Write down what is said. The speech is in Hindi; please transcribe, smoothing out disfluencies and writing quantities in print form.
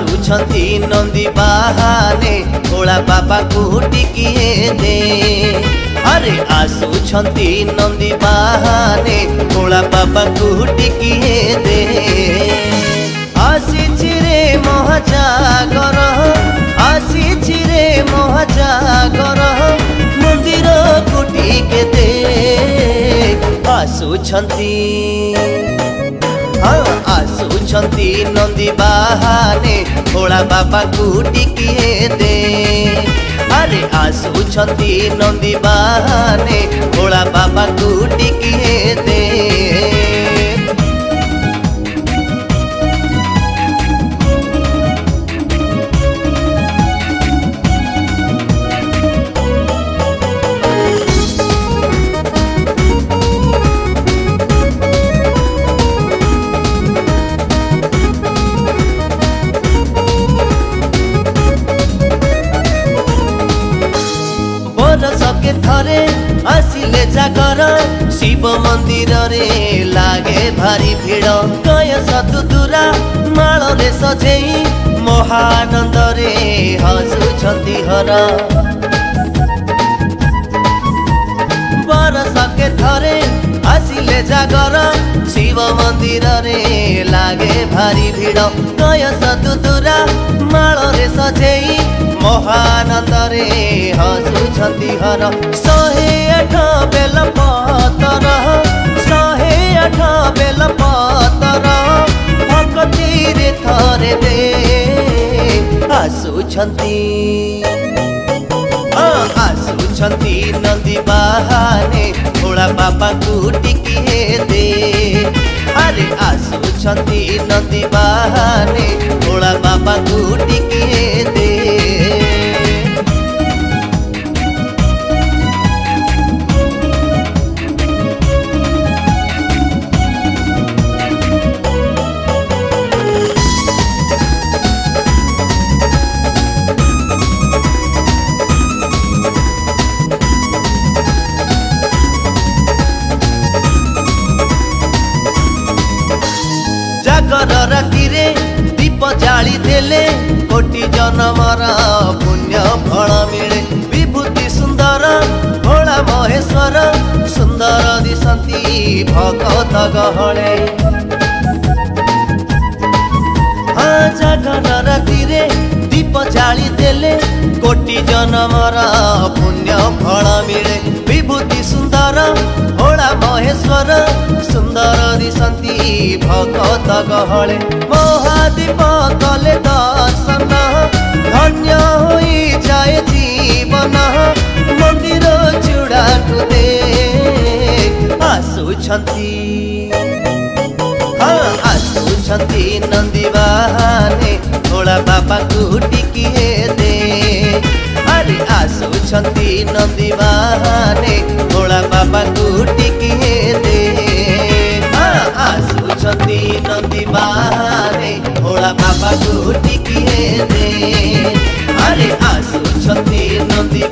आसुछंती नंदी बाहाने भोला बाबा को टिकिए दे। अरे आसुछंती नंदी बाहाने भोला बाबा को टिकिए दे। आसीछि रे महाजागर आसीछि रे महाजागर मंदिर को टिके दे। आसुछंती आसुछंती नंदी बाहाने भोला बाबा को टिकिए दे। अरे आसुछंती नंदी बाहाने भोला बाबा को टिकिए दे। सके थरे आसिले जागर शिव मंदिर रे लागे भारी भीड़। गय सतुदुरा माल रे सजेई महानंद रे हसुछंती हर। बरसके थरे आसिले जागर शिव मंदिर रे लागे भारी भीड़। गय सतुदुरा माल रे सजेई महानंद रे हसुछंती हर। 108 बेल पतर 108 बेल पतर भक्ति रे थरे दे। आसुछंती आसुछंती नंदी बाहाने भोला बाबा को टिकिए दे। अरे आसुछंती नंदी बाहाने भोला बाबा को टिकिए दे। जागर राति रे दीप जाली देले कोटि जन्मर पुण्य फल मिले। विभूति सुंदर भोला महेश्वर सुंदर दिशंती भगत गहले। हाँ जागर राति रे दीप जाली देले कोटि जन्मर पुण्य फल मिले। विभूति सुंदर भोला महेश्वर सुंदर दिशंती भगत गहले। महादीप कले दर्शन धन्य होई जाए जीवन मंदिर चूड़ा को दे। आसुछंती आसुछंती नंदी बाहाने भोला बाबा को टिकिए दे। अरे आसुछंती नंदी बाहाने भोला बाबा को टिकिए दे। आसुछंती नंदी बाहाने भोला बाबा को टिकिए दे। अरे आसुछंती नंदी